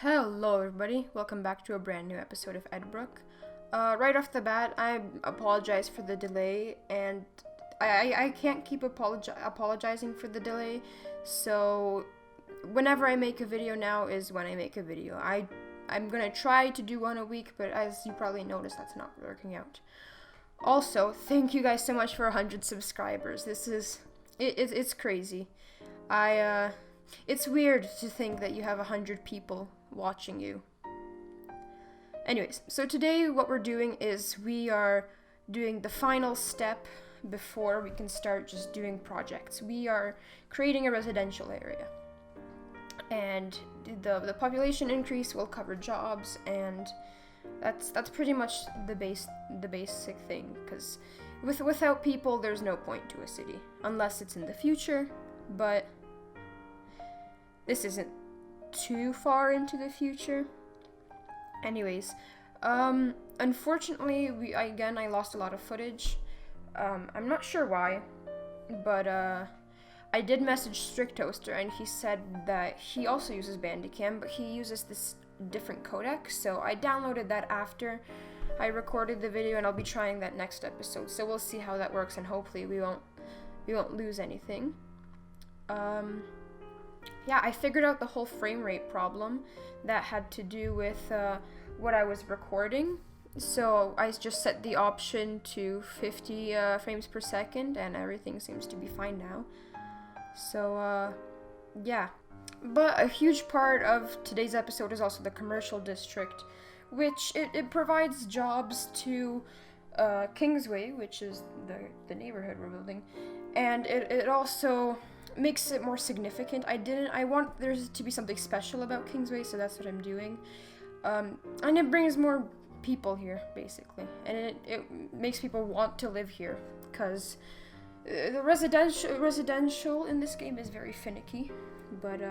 Hello everybody, welcome back to a brand new episode of Edbrooke. Right off the bat, I apologize for the delay, and I can't keep apologizing for the delay, so whenever I make a video now is when I make a video. I'm gonna try to do one a week, but as you probably noticed, that's not working out. Also, thank you guys so much for 100 subscribers. It's crazy. It's weird to think that you have 100 people watching you. Anyways, so today what we're doing is we are doing the final step before we can start just doing projects. We are creating a residential area, and the population increase will cover jobs, and that's pretty much the basic thing, because without people there's no point to a city unless it's in the future, but this isn't too far into the future. Anyways, unfortunately, I lost a lot of footage. I'm not sure why, but I did message Strict Toaster, and he said that he also uses Bandicam, but he uses this different codec, so I downloaded that after I recorded the video, and I'll be trying that next episode, so we'll see how that works, and hopefully we won't lose anything. Yeah, I figured out the whole frame rate problem that had to do with what I was recording. So I just set the option to 50 frames per second, and everything seems to be fine now. So, yeah. But a huge part of today's episode is also the commercial district, which it provides jobs to Kingsway, which is the neighborhood we're building, and it also makes it more significant. I want there to be something special about Kingsway, so that's what I'm doing. And it brings more people here, basically. And it makes people want to live here, because the residential in this game is very finicky, but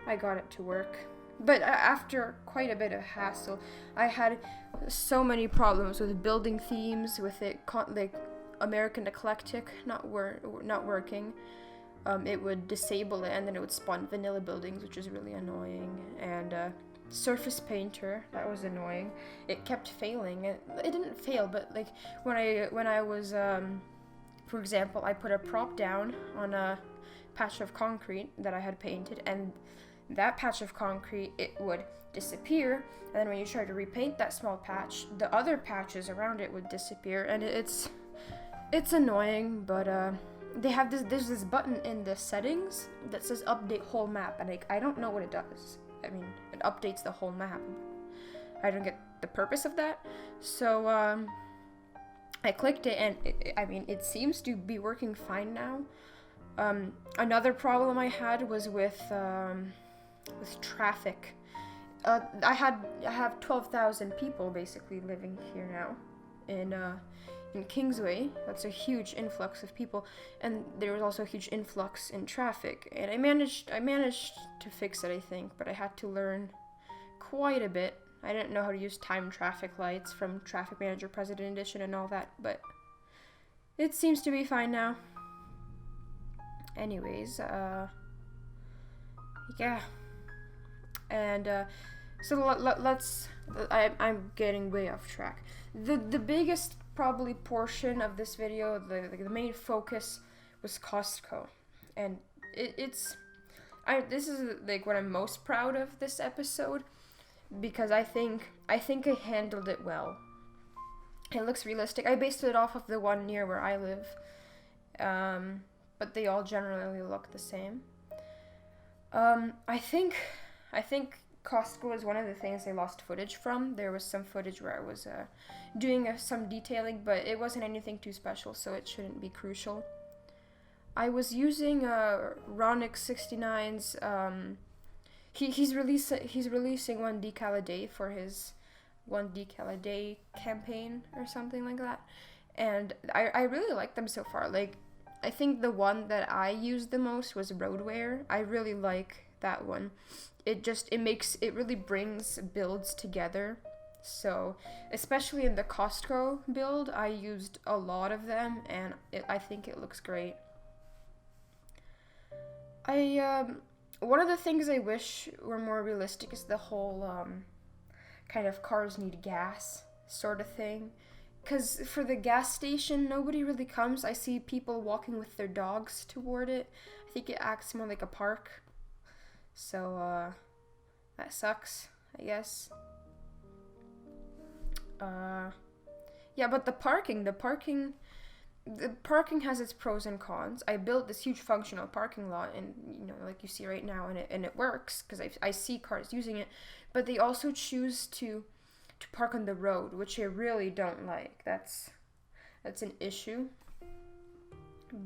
I got it to work. But after quite a bit of hassle, I had so many problems with building themes, with it like American Eclectic not working. It would disable it, and then it would spawn vanilla buildings, which is really annoying. And Surface Painter, that was annoying. It kept failing. It didn't fail, but like when I was, for example, I put a prop down on a patch of concrete that I had painted, and that patch of concrete, it would disappear. And then when you try to repaint that small patch, the other patches around it would disappear, and it's annoying, but there's this button in the settings that says update whole map, and I don't know what it does. I mean, it updates the whole map. I don't get the purpose of that. So I clicked it, and it seems to be working fine now. Another problem I had was with traffic. I have 12,000 people basically living here now in Kingsway. That's a huge influx of people, and there was also a huge influx in traffic, and I managed to fix it, I think, but I had to learn quite a bit. I didn't know how to use timed traffic lights from Traffic Manager President Edition and all that, but it seems to be fine now. Anyways, yeah, and so let's. I'm getting way off track. The biggest probably portion of this video, the main focus, was Costco, and this is like what I'm most proud of this episode, because I think I handled it well. It looks realistic. I based it off of the one near where I live, but they all generally look the same. I think Costco is one of the things they lost footage from. There was some footage where I was doing some detailing, but it wasn't anything too special, so it shouldn't be crucial. I was using Ronix69's. He's releasing one decal a day for his one decal a day campaign or something like that, and I really like them so far. Like, I think the one that I used the most was Roadwear. I really like that one. It really brings builds together. So, especially in the Costco build, I used a lot of them, and I think it looks great. one of the things I wish were more realistic is the whole kind of cars need gas sort of thing. Because for the gas station, nobody really comes. I see people walking with their dogs toward it. I think it acts more like a park. So, that sucks, I guess. Yeah, but the parking has its pros and cons. I built this huge functional parking lot, and like you see right now, and it works because I see cars using it. But they also choose to park on the road, which I really don't like. That's an issue.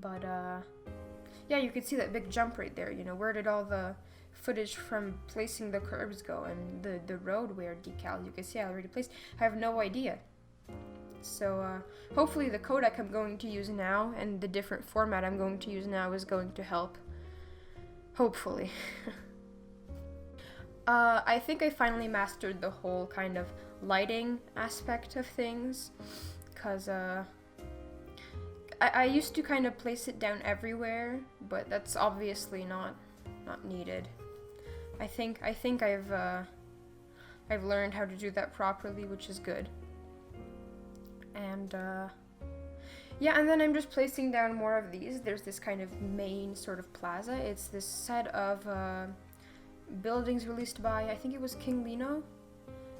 But yeah, you could see that big jump right there. Where did all the footage from placing the curbs go, and the roadway decal? You can see I already placed. I have no idea. So hopefully the codec I'm going to use now and the different format I'm going to use now is going to help. Hopefully. I think I finally mastered the whole kind of lighting aspect of things, because I used to kind of place it down everywhere, but that's obviously not needed. I think I've learned how to do that properly, which is good. And yeah, and then I'm just placing down more of these. There's this kind of main sort of plaza. It's this set of buildings released by, I think it was King Lino.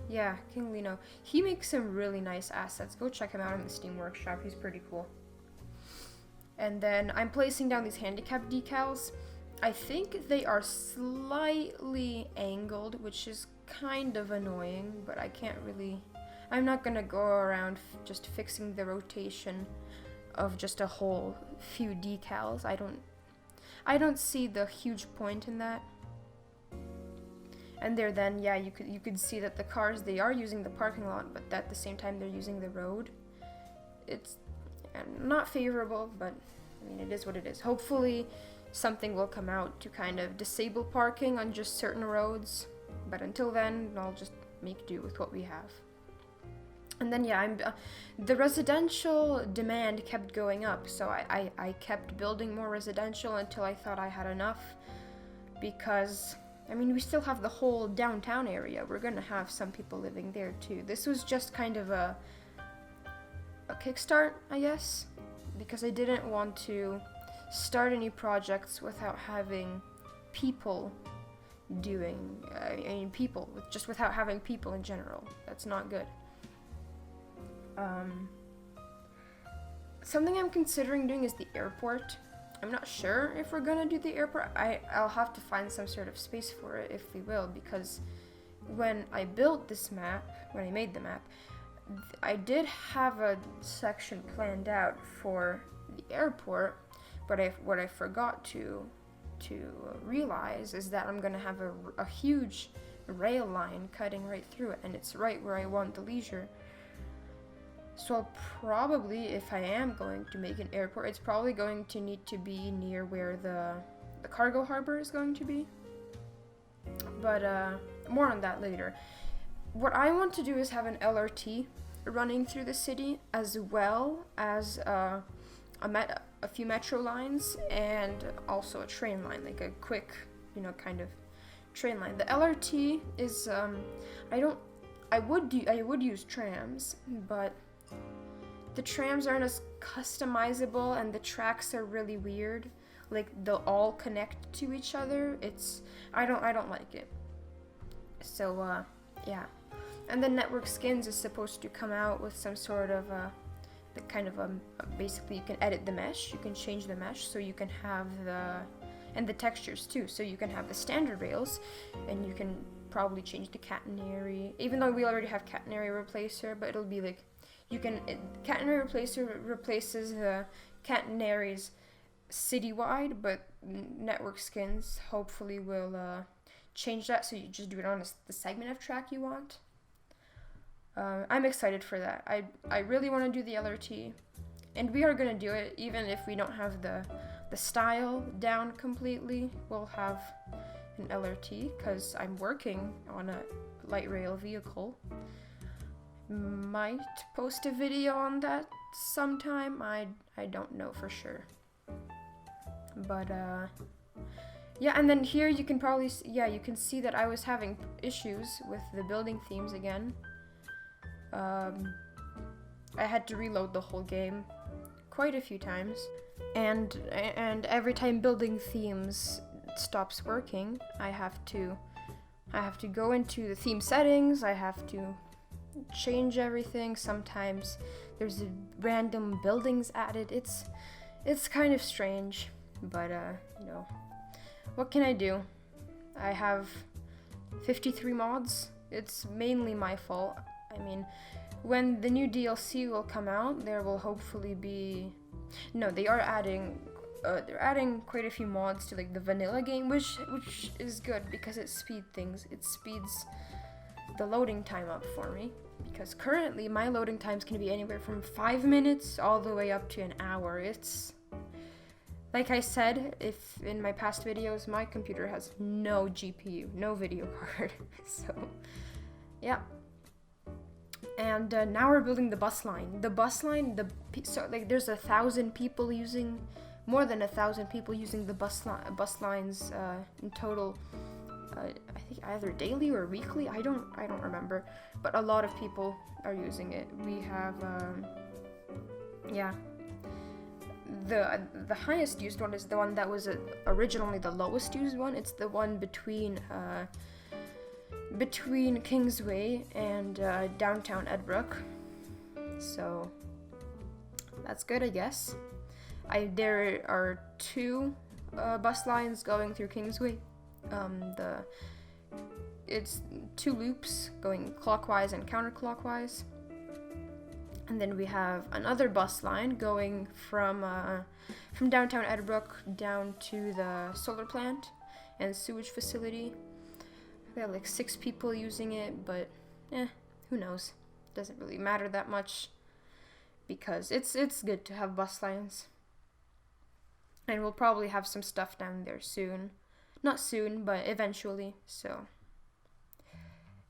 Yeah, King Lino. He makes some really nice assets. Go check him out in the Steam Workshop. He's pretty cool. And then I'm placing down these handicap decals. I think they are slightly angled, which is kind of annoying, but I'm not gonna go around just fixing the rotation of just a whole few decals. I don't see the huge point in that. And then, yeah, you could see that the cars, they are using the parking lot, but at the same time they're using the road. It's not favorable, but I mean, it is what it is. Hopefully something will come out to kind of disable parking on just certain roads, but until then, I'll just make do with what we have. And then, yeah, the residential demand kept going up, so I kept building more residential until I thought I had enough, because I mean, we still have the whole downtown area. We're gonna have some people living there too. This was just kind of a kickstart, I guess, because I didn't want to start any projects without having people without having people in general. That's not good. Something I'm considering doing is the airport. I'm not sure if we're gonna do the airport. I'll have to find some sort of space for it if we will, because when I built this map, when I made the map, I did have a section planned out for the airport, but what I forgot to realize is that I'm gonna have a huge rail line cutting right through it, and it's right where I want the leisure. So I'll probably, if I am going to make an airport, it's probably going to need to be near where the cargo harbor is going to be. But more on that later. What I want to do is have an LRT running through the city, as well as a few metro lines, and also a train line, like a quick, kind of train line. The LRT is I would use trams, but the trams aren't as customizable, and the tracks are really weird. Like, they'll all connect to each other. I don't like it. So yeah. And then Network Skins is supposed to come out with some sort of basically you can edit the mesh, you can change the mesh, so you can have and the textures too, so you can have the standard rails, and you can probably change the catenary, even though we already have catenary replacer, but it'll be like, catenary replacer replaces the catenaries citywide, but Network Skins hopefully will change that, so you just do it on the segment of track you want. I'm excited for that. I really want to do the LRT, and we are going to do it even if we don't have the style down completely. We'll have an LRT because I'm working on a light rail vehicle. Might post a video on that sometime. I don't know for sure. But Yeah, and then here you can probably, you can see that I was having issues with the building themes again. I had to reload the whole game quite a few times, and every time building themes stops working, I have to go into the theme settings. I have to change everything. Sometimes there's random buildings added. It's kind of strange, but you know, what can I do? I have 53 mods. It's mainly my fault. I mean, when the new DLC will come out, there will hopefully be... No, they are adding... they're adding quite a few mods to like the vanilla game, which is good because it speeds things. It speeds the loading time up for me. Because currently my loading times can be anywhere from 5 minutes all the way up to an hour. It's... Like I said, if in my past videos, my computer has no GPU, no video card. So, yeah. And now we're building the bus line. The bus line, so like there's 1,000 people using, more than 1,000 people using the bus lines in total. I think either daily or weekly. I don't remember, but a lot of people are using it. We have, yeah. The highest used one is the one that was originally the lowest used one. It's the one between Kingsway and downtown Edbrooke. So that's good, I guess. There are 2 bus lines going through Kingsway. It's 2 loops going clockwise and counterclockwise. And then we have another bus line going from downtown Edbrooke down to the solar plant and sewage facility. We have like 6 people using it, but who knows? Doesn't really matter that much because it's good to have bus lines. And we'll probably have some stuff down there soon. Not soon, but eventually. So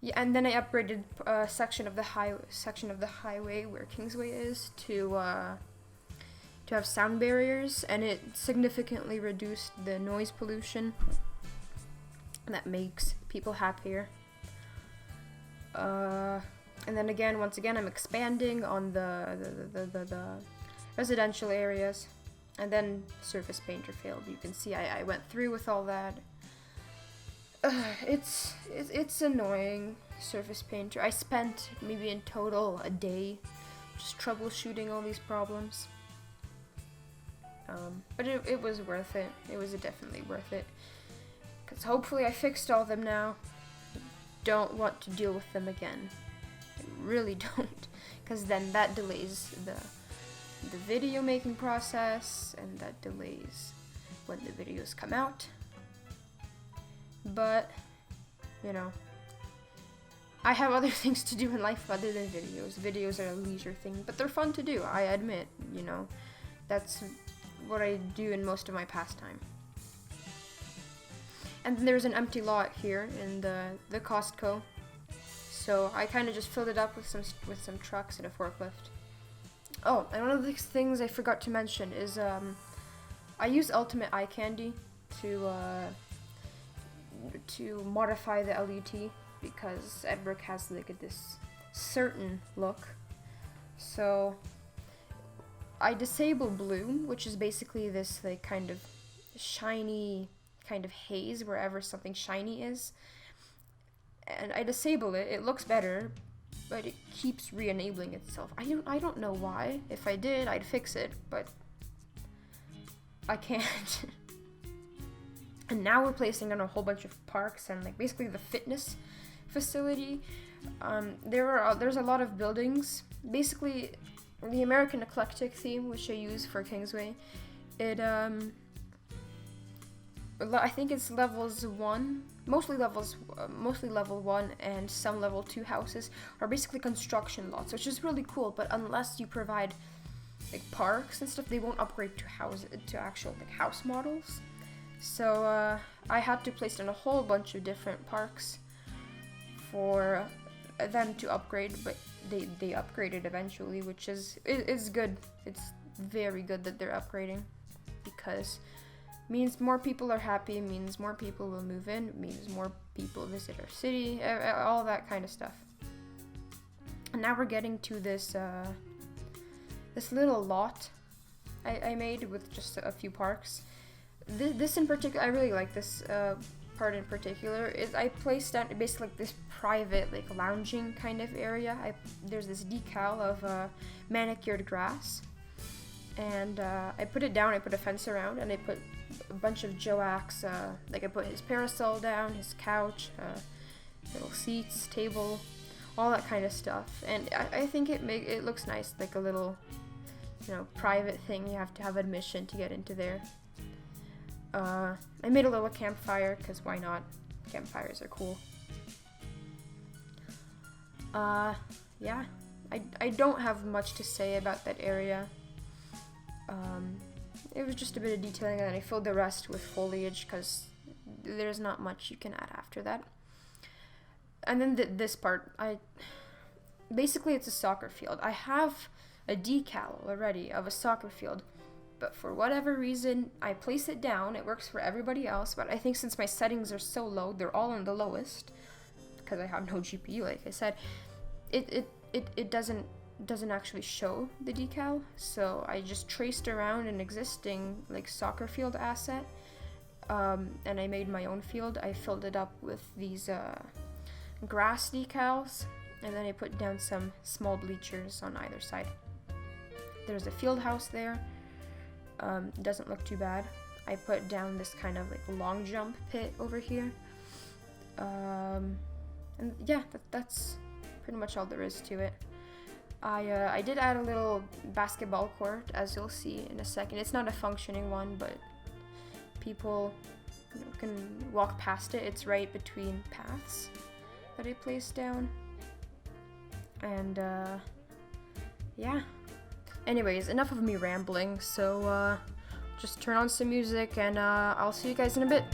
yeah, and then I upgraded a section of the highway where Kingsway is to have sound barriers, and it significantly reduced the noise pollution. That makes people happier. And then again, once again, I'm expanding on the residential areas, and then surface painter failed. You can see I went through with all that. It's annoying, surface painter. I spent maybe in total a day just troubleshooting all these problems. But it was worth it. It was definitely worth it. Because hopefully I fixed all of them now. Don't want to deal with them again. I really don't. Because then that delays the video making process, and that delays when the videos come out. But, you know, I have other things to do in life other than videos. Videos are a leisure thing, but they're fun to do, I admit, you know. That's what I do in most of my pastime. And then there's an empty lot here in the Costco. So I kind of just filled it up with some trucks and a forklift. Oh, and one of the things I forgot to mention is I use Ultimate Eye Candy to modify the LUT because Edbrooke has like this certain look. So I disable bloom, which is basically this like kind of shiny kind of haze wherever something shiny is, and I disable it. It looks better, but it keeps re-enabling itself. I don't know why. If I did, I'd fix it, but I can't. And now we're placing on a whole bunch of parks and like basically the fitness facility. There's a lot of buildings. Basically, the American Eclectic theme, which I use for Kingsway, I think it's levels 1, mostly level 1, and some level 2 houses are basically construction lots, which is really cool. But unless you provide like parks and stuff, they won't upgrade to actual like house models. So I had to place in a whole bunch of different parks for them to upgrade, but they upgraded eventually, which is good. It's very good that they're upgrading, because Means more people are happy, means more people will move in, means more people visit our city, all that kind of stuff. And now we're getting to this this little lot I made with just a few parks. This in particular, I really like this part in particular. Is I placed down basically like this private, like lounging kind of area. There's this decal of manicured grass, and I put it down. I put a fence around, and I put a bunch of Joach's, like I put his parasol down, his couch, little seats, table, all that kind of stuff. And I think it looks nice, like a little, private thing. You have to have admission to get into there. I made a little campfire, because why not? Campfires are cool. Yeah, I don't have much to say about that area. It was just a bit of detailing, and then I filled the rest with foliage, because there's not much you can add after that. And then this part, basically it's a soccer field. I have a decal already of a soccer field, but for whatever reason, I place it down. It works for everybody else, but I think since my settings are so low, they're all on the lowest, because I have no GPU, like I said, it doesn't actually show the decal. So I just traced around an existing like soccer field asset, and I made my own field. I filled it up with these grass decals, and then I put down some small bleachers on either side. There's a field house there. Doesn't look too bad. I put down this kind of like long jump pit over here, and yeah, that's pretty much all there is to it. I did add a little basketball court, as you'll see in a second. It's not a functioning one, but people can walk past it. It's right between paths that I placed down. And yeah. Anyways, enough of me rambling, so just turn on some music, and I'll see you guys in a bit.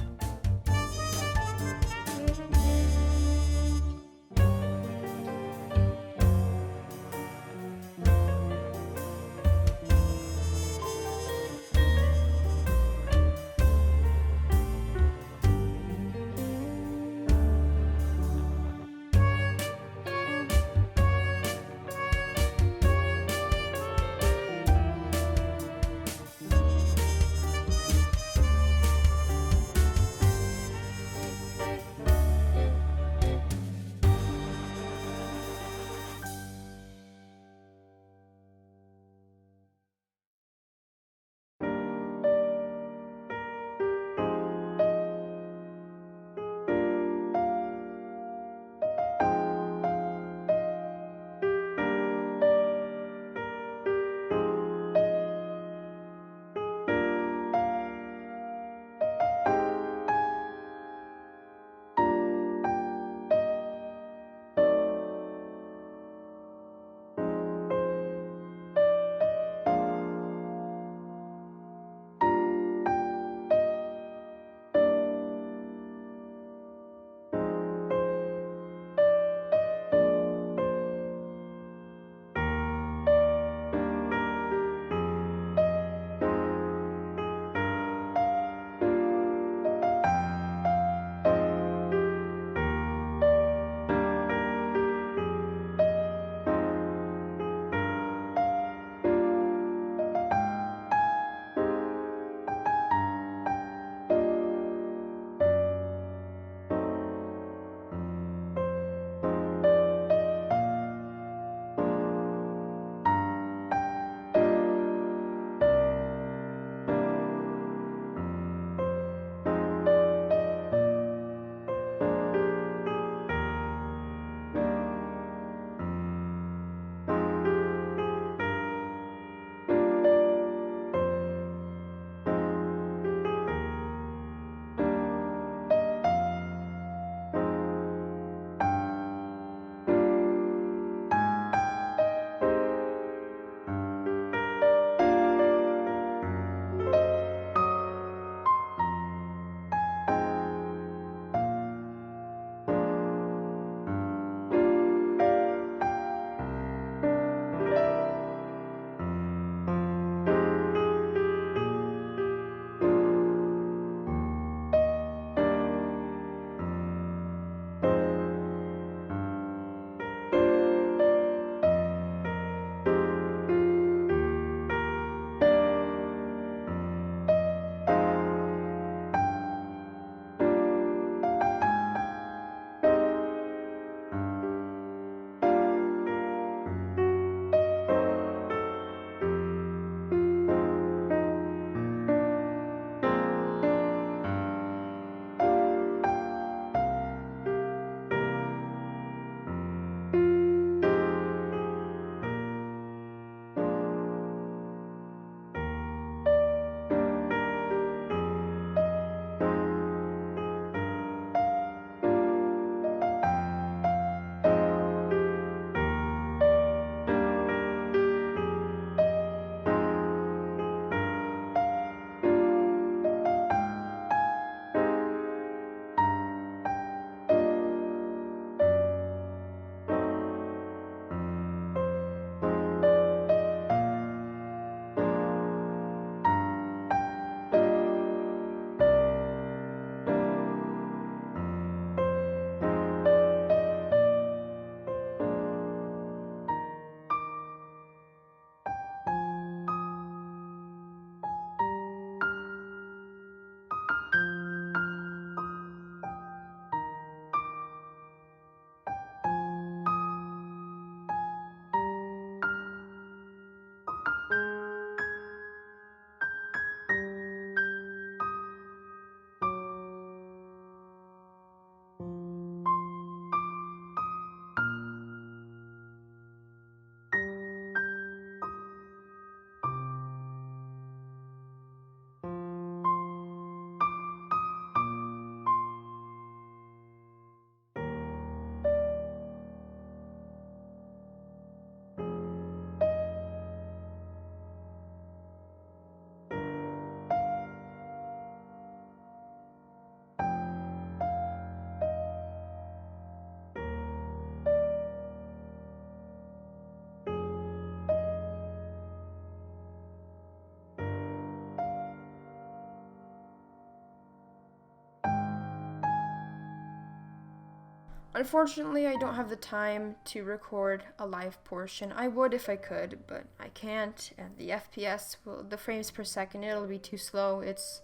Unfortunately, I don't have the time to record a live portion. I would if I could, but I can't, and the FPS, the frames per second, it'll be too slow. It's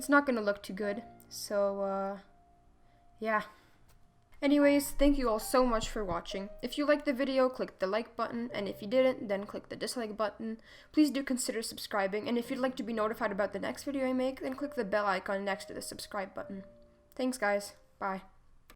not gonna look too good. So, yeah. Anyways, thank you all so much for watching. If you liked the video, click the like button, and if you didn't, then click the dislike button. Please do consider subscribing, and if you'd like to be notified about the next video I make, then click the bell icon next to the subscribe button. Thanks guys, bye.